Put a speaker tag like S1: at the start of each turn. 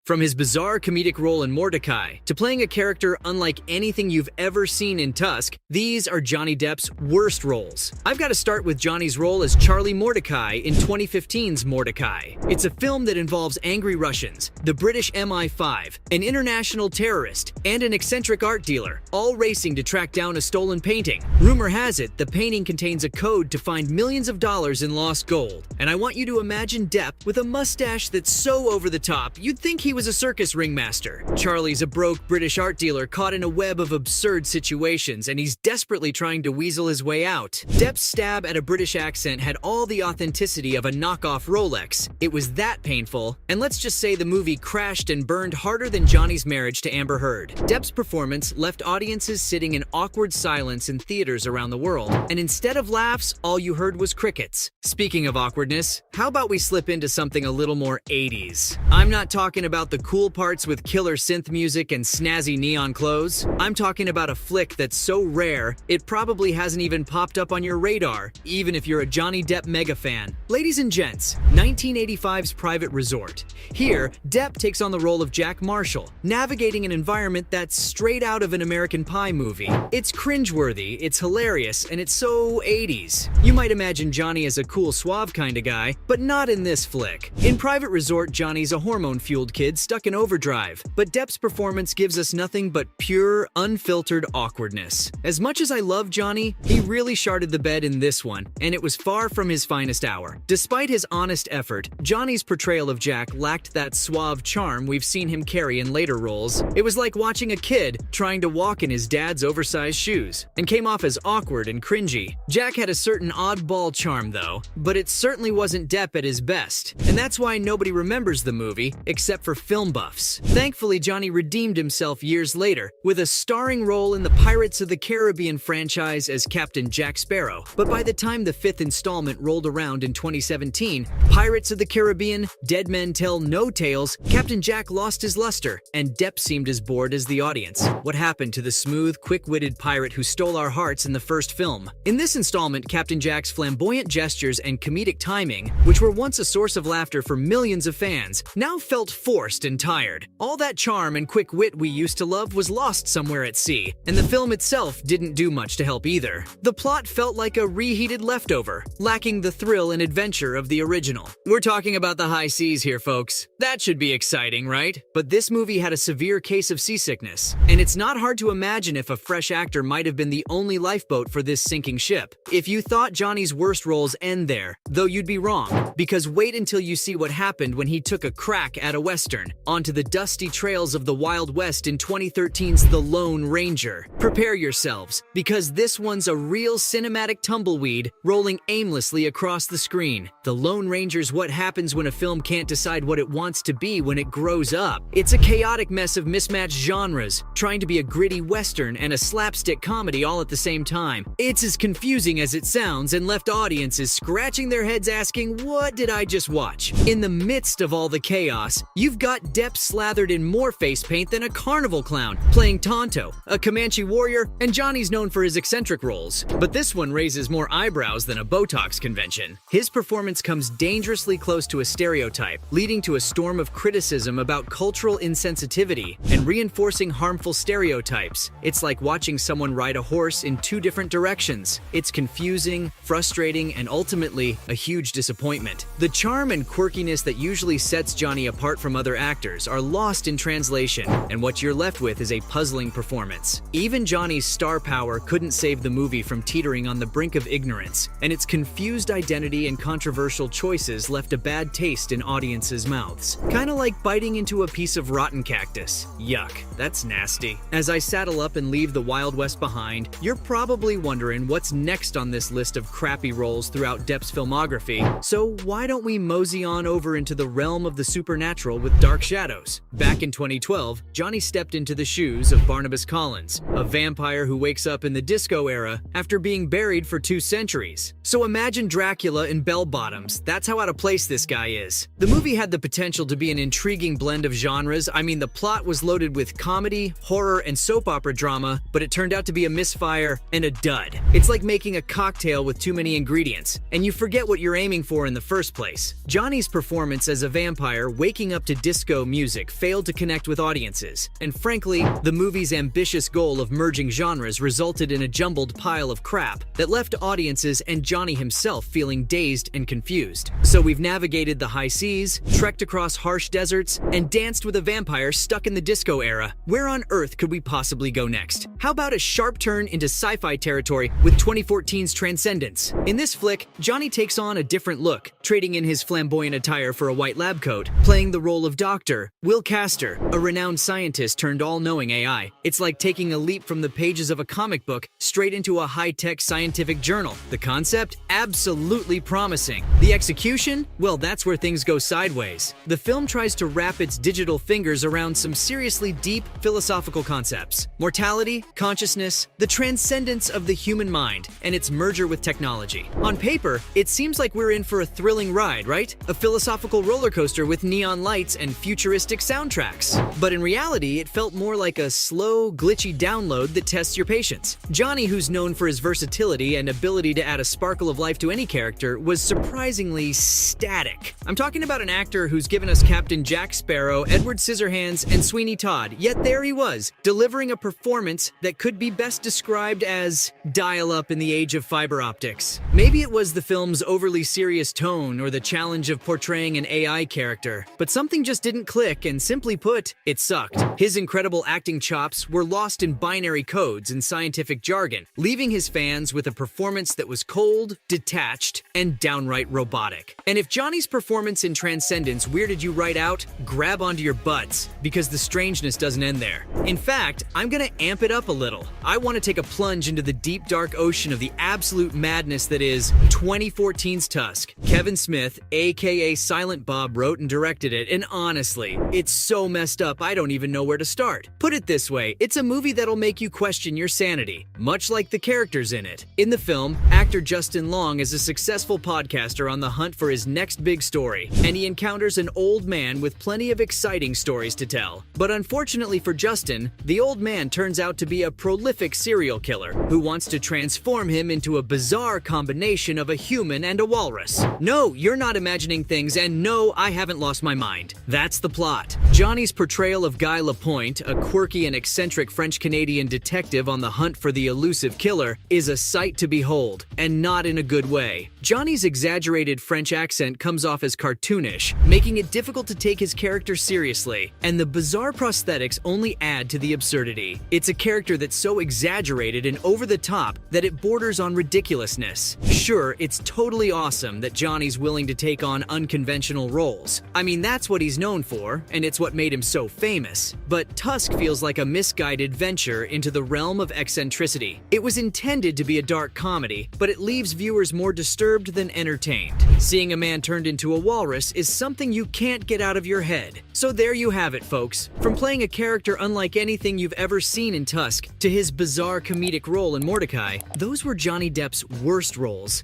S1: From his bizarre comedic role in Mordecai to playing a character unlike anything you've ever seen in Tusk, these are Johnny Depp's worst roles. I've got to start with Johnny's role as Charlie Mordecai in 2015's Mordecai. It's a film that involves angry Russians, the British MI5, an international terrorist, and an eccentric art dealer, all racing to track down a stolen painting. Rumor has it the painting contains a code to find millions of dollars in lost gold. And I want you to imagine Depp with a mustache that's so over the top you'd think he was a circus ringmaster. Charlie's a broke British art dealer caught in a web of absurd situations, and he's desperately trying to weasel his way out. Depp's stab at a British accent had all the authenticity of a knockoff Rolex. It was that painful, and let's just say the movie crashed and burned harder than Johnny's marriage to Amber Heard. Depp's performance left audiences sitting in awkward silence in theaters around the world, and instead of laughs, all you heard was crickets. Speaking of awkwardness, how about we slip into something a little more 80s? I'm not talking about the cool parts with killer synth music and snazzy neon clothes. I'm talking about a flick that's so rare, it probably hasn't even popped up on your radar, even if you're a Johnny Depp mega fan. Ladies and gents, 1985's Private Resort. Here, Depp takes on the role of Jack Marshall, navigating an environment that's straight out of an American Pie movie. It's cringeworthy, it's hilarious, and it's so 80s. You might imagine Johnny as a cool, suave kind of guy, but not in this flick. In Private Resort, Johnny's a hormone-fueled kid stuck in overdrive, but Depp's performance gives us nothing but pure, unfiltered awkwardness. As much as I love Johnny, he really sharted the bed in this one, and it was far from his finest hour. Despite his honest effort, Johnny's portrayal of Jack lacked that suave charm we've seen him carry in later roles. It was like watching a kid trying to walk in his dad's oversized shoes, and came off as awkward and cringy. Jack had a certain oddball charm though, but it certainly wasn't Depp at his best, and that's why nobody remembers the movie except for film buffs. Thankfully, Johnny redeemed himself years later with a starring role in the Pirates of the Caribbean franchise as Captain Jack Sparrow. But by the time the fifth installment rolled around in 2017, Pirates of the Caribbean, Dead Men Tell No Tales, Captain Jack lost his luster, and Depp seemed as bored as the audience. What happened to the smooth, quick-witted pirate who stole our hearts in the first film? In this installment, Captain Jack's flamboyant gestures and comedic timing, which were once a source of laughter for millions of fans, now felt forced and tired. All that charm and quick wit we used to love was lost somewhere at sea, and the film itself didn't do much to help either. The plot felt like a reheated leftover, lacking the thrill and adventure of the original. We're talking about the high seas here, folks. That should be exciting, right? But this movie had a severe case of seasickness, and it's not hard to imagine if a fresh actor might have been the only lifeboat for this sinking ship. If you thought Johnny's worst roles end there, though you'd be wrong, because wait until you see what happened when he took a crack at a Western onto the dusty trails of the Wild West in 2013's The Lone Ranger. Prepare yourselves, because this one's a real cinematic tumbleweed rolling aimlessly across the screen. The Lone Ranger's what happens when a film can't decide what it wants to be when it grows up. It's a chaotic mess of mismatched genres, trying to be a gritty Western and a slapstick comedy all at the same time. It's as confusing as it sounds and left audiences scratching their heads asking, what did I just watch? In the midst of all the chaos, you've got Depp slathered in more face paint than a carnival clown, playing Tonto, a Comanche warrior, and Johnny's known for his eccentric roles. But this one raises more eyebrows than a Botox convention. His performance comes dangerously close to a stereotype, leading to a storm of criticism about cultural insensitivity and reinforcing harmful stereotypes. It's like watching someone ride a horse in two different directions. It's confusing, frustrating, and ultimately a huge disappointment. The charm and quirkiness that usually sets Johnny apart from other actors are lost in translation, and what you're left with is a puzzling performance. Even Johnny's star power couldn't save the movie from teetering on the brink of ignorance, and its confused identity and controversial choices left a bad taste in audiences' mouths. Kinda like biting into a piece of rotten cactus. Yuck, that's nasty. As I saddle up and leave the Wild West behind, you're probably wondering what's next on this list of crappy roles throughout Depp's filmography, so why don't we mosey on over into the realm of the supernatural with Dark Shadows? Back in 2012, Johnny stepped into the shoes of Barnabas Collins, a vampire who wakes up in the disco era after being buried for 2 centuries. So imagine Dracula in bell bottoms. That's how out of place this guy is. The movie had the potential to be an intriguing blend of genres. I mean, the plot was loaded with comedy, horror, and soap opera drama, but it turned out to be a misfire and a dud. It's like making a cocktail with too many ingredients, and you forget what you're aiming for in the first place. Johnny's performance as a vampire waking up to disco disco music failed to connect with audiences, and frankly, the movie's ambitious goal of merging genres resulted in a jumbled pile of crap that left audiences and Johnny himself feeling dazed and confused. So we've navigated the high seas, trekked across harsh deserts, and danced with a vampire stuck in the disco era. Where on earth could we possibly go next? How about a sharp turn into sci-fi territory with 2014's Transcendence? In this flick, Johnny takes on a different look, trading in his flamboyant attire for a white lab coat, playing the role of Dr. Will Castor, a renowned scientist turned all-knowing AI. It's like taking a leap from the pages of a comic book straight into a high-tech scientific journal. The concept? Absolutely promising. The execution? Well, that's where things go sideways. The film tries to wrap its digital fingers around some seriously deep philosophical concepts. Mortality, consciousness, the transcendence of the human mind, and its merger with technology. On paper, it seems like we're in for a thrilling ride, right? A philosophical roller coaster with neon lights and futuristic soundtracks. But in reality, it felt more like a slow, glitchy download that tests your patience. Johnny, who's known for his versatility and ability to add a sparkle of life to any character, was surprisingly static. I'm talking about an actor who's given us Captain Jack Sparrow, Edward Scissorhands, and Sweeney Todd, yet there he was, delivering a performance that could be best described as dial-up in the age of fiber optics. Maybe it was the film's overly serious tone or the challenge of portraying an AI character, but something just didn't click, and simply put, it sucked. His incredible acting chops were lost in binary codes and scientific jargon, leaving his fans with a performance that was cold, detached, and downright robotic. And if Johnny's performance in Transcendence weirded you right out, grab onto your butts, because the strangeness doesn't end there. In fact, I'm gonna amp it up a little. I want to take a plunge into the deep, dark ocean of the absolute madness that is 2014's Tusk. Kevin Smith, aka Silent Bob, wrote and directed it, and honestly, it's so messed up I don't even know where to start. Put it this way, it's a movie that'll make you question your sanity, much like the characters in it. In the film, actor Justin Long is a successful podcaster on the hunt for his next big story, and he encounters an old man with plenty of exciting stories to tell. But unfortunately for Justin, the old man turns out to be a prolific serial killer who wants to transform him into a bizarre combination of a human and a walrus. No, you're not imagining things, and no, I haven't lost my mind. That's the plot. Johnny's portrayal of Guy Lapointe, a quirky and eccentric French-Canadian detective on the hunt for the elusive killer, is a sight to behold, and not in a good way. Johnny's exaggerated French accent comes off as cartoonish, making it difficult to take his character seriously, and the bizarre prosthetics only add to the absurdity. It's a character that's so exaggerated and over the top that it borders on ridiculousness. Sure, it's totally awesome that Johnny's willing to take on unconventional roles. I mean, that's what he's known for, and it's what made him so famous. But Tusk feels like a misguided venture into the realm of eccentricity. It was intended to be a dark comedy, but it leaves viewers more disturbed than entertained. Seeing a man turned into a walrus is something you can't get out of your head. So there you have it, folks. From playing a character unlike anything you've ever seen in Tusk to his bizarre comedic role in Mordecai, those were Johnny Depp's worst roles.